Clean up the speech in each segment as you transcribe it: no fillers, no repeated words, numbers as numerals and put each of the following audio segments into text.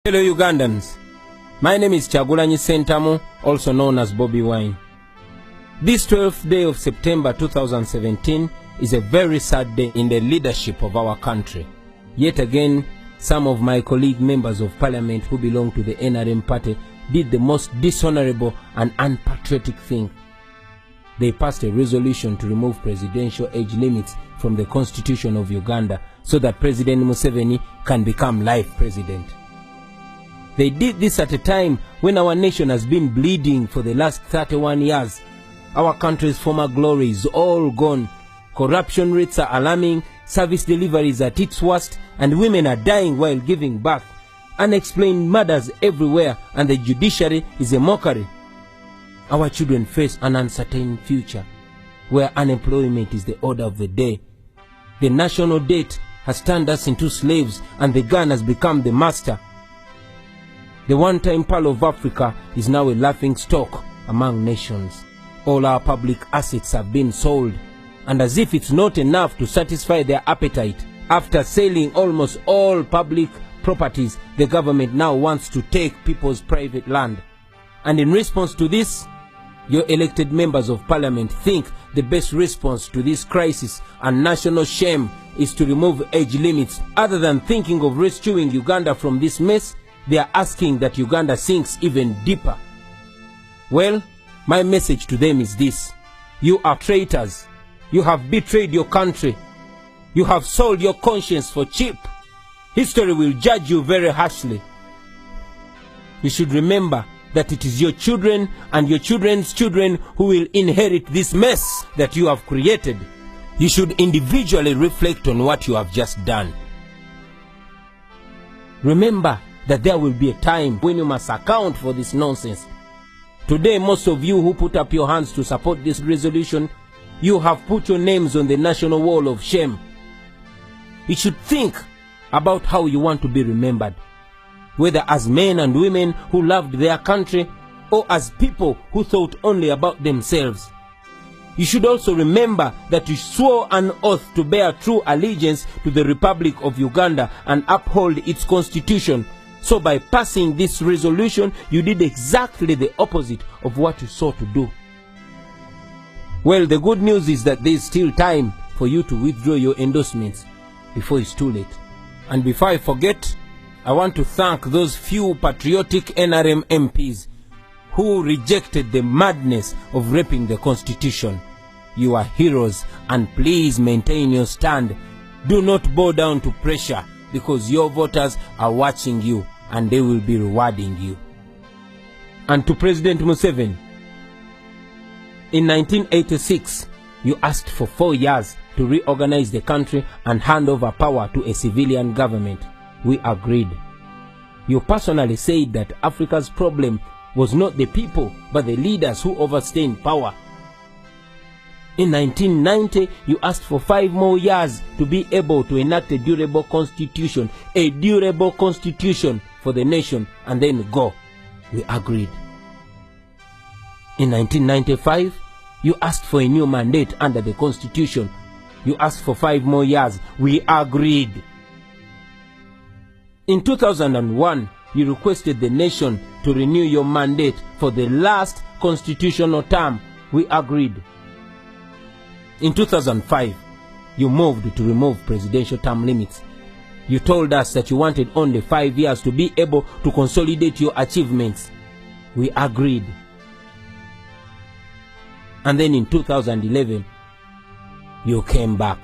Hello Ugandans, my name is Kyagulanyi Ssentamu, also known as Bobi Wine. This 12th day of September 2017 is a very sad day in the leadership of our country. Yet again, some of my colleague members of parliament who belong to the NRM party did the most dishonorable and unpatriotic thing. They passed a resolution to remove presidential age limits from the Constitution of Uganda so that President Museveni can become life president. They did this at a time when our nation has been bleeding for the last 31 years. Our country's former glory is all gone. Corruption rates are alarming, service delivery is at its worst, and women are dying while giving birth. Unexplained murders everywhere, and the judiciary is a mockery. Our children face an uncertain future, where unemployment is the order of the day. The national debt has turned us into slaves, and the gun has become the master. The one-time Pearl of Africa is now a laughing stock among nations. All our public assets have been sold, and as if it's not enough to satisfy their appetite, after selling almost all public properties, the government now wants to take people's private land. And in response to this, your elected members of parliament think the best response to this crisis and national shame is to remove age limits. Other than thinking of rescuing Uganda from this mess, they are asking that Uganda sinks even deeper. Well, my message to them is this: you are traitors. You have betrayed your country. You have sold your conscience for cheap. History will judge you very harshly. You should remember that it is your children and your children's children who will inherit this mess that you have created. You should individually reflect on what you have just done. Remember that there will be a time when you must account for this nonsense. Today, most of you who put up your hands to support this resolution, you have put your names on the national wall of shame. You should think about how you want to be remembered, whether as men and women who loved their country or as people who thought only about themselves. You should also remember that you swore an oath to bear true allegiance to the Republic of Uganda and uphold its constitution. So by passing this resolution, you did exactly the opposite of what you sought to do. Well, the good news is that there is still time for you to withdraw your endorsements before it's too late. And before I forget, I want to thank those few patriotic NRM MPs who rejected the madness of raping the Constitution. You are heroes, and please maintain your stand. Do not bow down to pressure, because your voters are watching you and they will be rewarding you. And to President Museveni, in 1986, you asked for 4 years to reorganize the country and hand over power to a civilian government. We agreed. You personally said that Africa's problem was not the people, but the leaders who overstay in power. In 1990, you asked for 5 more years to be able to enact a durable constitution for the nation, and then go. We agreed. In 1995, you asked for a new mandate under the Constitution. You asked for 5 more years. We agreed. In 2001, you requested the nation to renew your mandate for the last constitutional term. We agreed. In 2005, you moved to remove presidential term limits. You told us that you wanted only 5 years to be able to consolidate your achievements. We agreed. And then in 2011, you came back.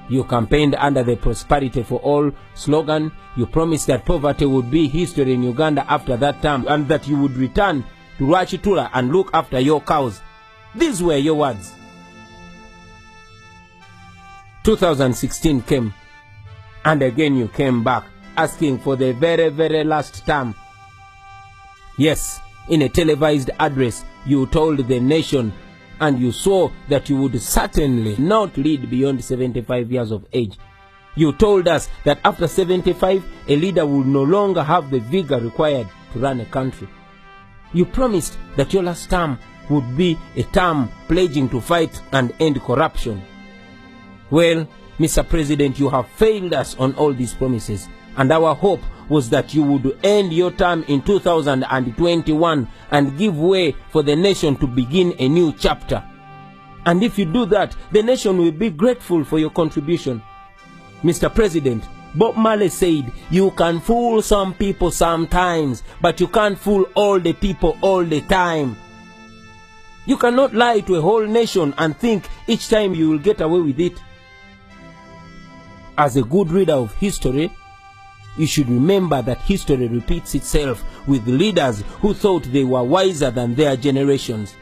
You campaigned under the Prosperity for All slogan. You promised that poverty would be history in Uganda after that term, and that you would return to Rwachitula and look after your cows. These were your words. 2016 came, and again you came back, asking for the very last term. Yes, in a televised address, you told the nation, and you swore that you would certainly not lead beyond 75 years of age. You told us that after 75, a leader would no longer have the vigor required to run a country. You promised that your last term would be a term pledging to fight and end corruption. Well, Mr. President, you have failed us on all these promises, and our hope was that you would end your term in 2021 and give way for the nation to begin a new chapter. And if you do that, the nation will be grateful for your contribution. Mr. President, Bob Marley said, you can fool some people sometimes, but you can't fool all the people all the time. You cannot lie to a whole nation and think each time you will get away with it. As a good reader of history, you should remember that history repeats itself with leaders who thought they were wiser than their generations.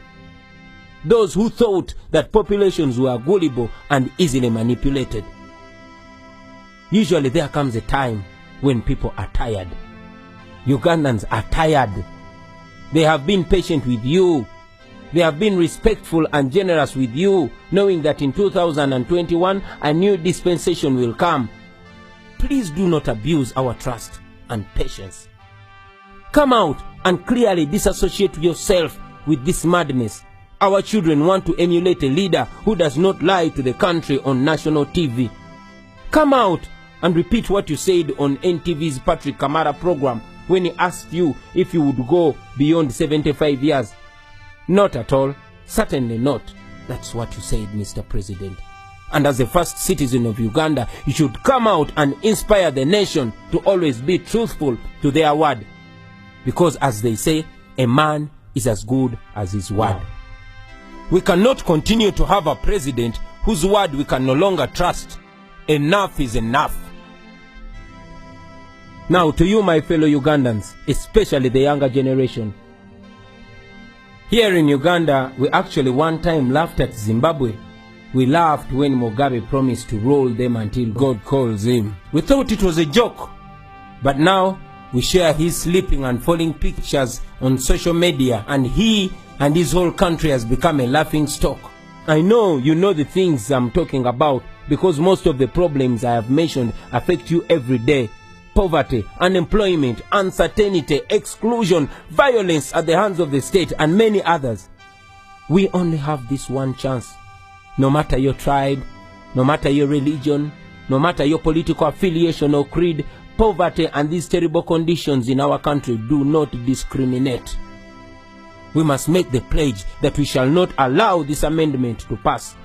Those who thought that populations were gullible and easily manipulated. Usually there comes a time when people are tired. Ugandans are tired. They have been patient with you. They have been respectful and generous with you, knowing that in 2021 a new dispensation will come. Please do not abuse our trust and patience. Come out and clearly disassociate yourself with this madness. Our children want to emulate a leader who does not lie to the country on national TV. Come out and repeat what you said on NTV's Patrick Kamara program when he asked you if you would go beyond 75 years. Not at all. Certainly not. That's what you said, Mr. President. And as the first citizen of Uganda, you should come out and inspire the nation to always be truthful to their word. Because as they say, a man is as good as his word. We cannot continue to have a president whose word we can no longer trust. Enough is enough. Now to you, my fellow Ugandans, especially the younger generation. Here in Uganda, we actually one time laughed at Zimbabwe. We laughed when Mugabe promised to roll them until God calls him. We thought it was a joke. But now, we share his sleeping and falling pictures on social media, and he and his whole country has become a laughing stock. I know you know the things I'm talking about, because most of the problems I have mentioned affect you every day. Poverty, unemployment, uncertainty, exclusion, violence at the hands of the state, and many others. We only have this one chance. No matter your tribe, no matter your religion, no matter your political affiliation or creed, poverty and these terrible conditions in our country do not discriminate. We must make the pledge that we shall not allow this amendment to pass.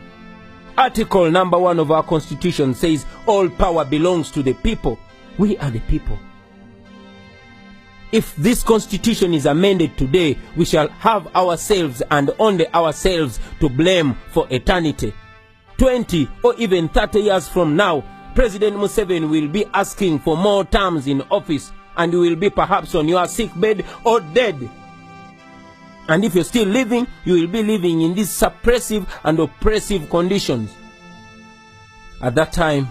Article number 1 of our Constitution says all power belongs to the people. We are the people. If this Constitution is amended today, we shall have ourselves and only ourselves to blame for eternity. 20 or even 30 years from now, President Museveni will be asking for more terms in office, and you will be perhaps on your sick bed or dead. And if you're still living, you will be living in these suppressive and oppressive conditions. At that time,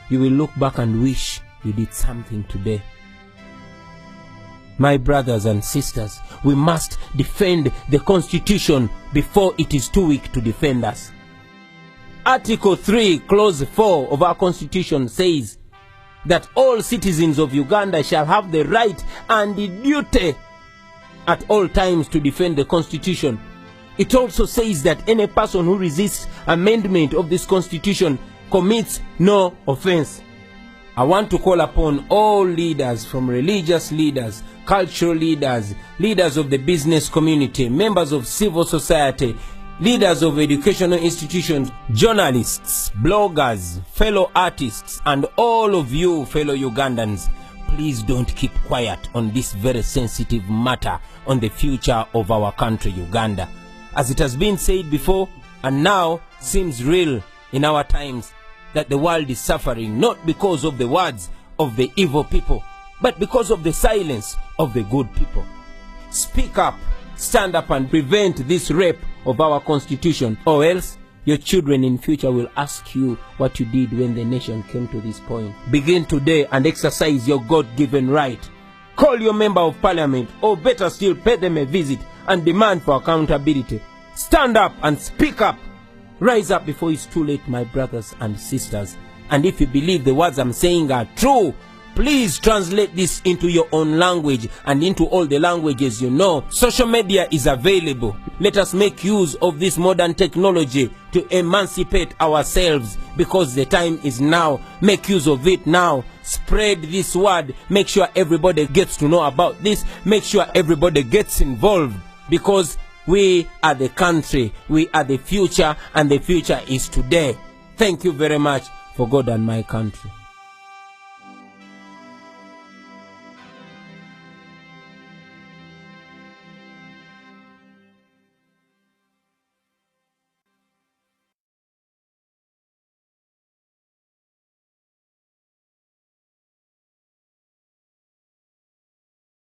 you will look back and wish you did something today. My brothers and sisters, we must defend the Constitution before it is too weak to defend us. Article 3, Clause 4 of our Constitution says that all citizens of Uganda shall have the right and the duty at all times to defend the Constitution. It also says that any person who resists amendment of this Constitution commits no offense. I want to call upon all leaders, from religious leaders, cultural leaders, leaders of the business community, members of civil society, leaders of educational institutions, journalists, bloggers, fellow artists, and all of you fellow Ugandans. Please don't keep quiet on this very sensitive matter on the future of our country, Uganda. As it has been said before, and now seems real in our times, that the world is suffering not because of the words of the evil people, but because of the silence of the good people. Speak up, stand up and prevent this rape of our Constitution, or else your children in future will ask you what you did when the nation came to this point. Begin today and exercise your God-given right. Call your member of parliament, or better still, pay them a visit and demand for accountability. Stand up and speak up. Rise up before it's too late, my brothers and sisters. And if you believe the words I'm saying are true, please translate this into your own language and into all the languages you know. Social media is available. Let us make use of this modern technology to emancipate ourselves, because the time is now. Make use of it now Spread this word. Make sure everybody gets to know about this. Make sure everybody gets involved, because we are the country, we are the future, and the future is today. Thank you very much. For God and my country.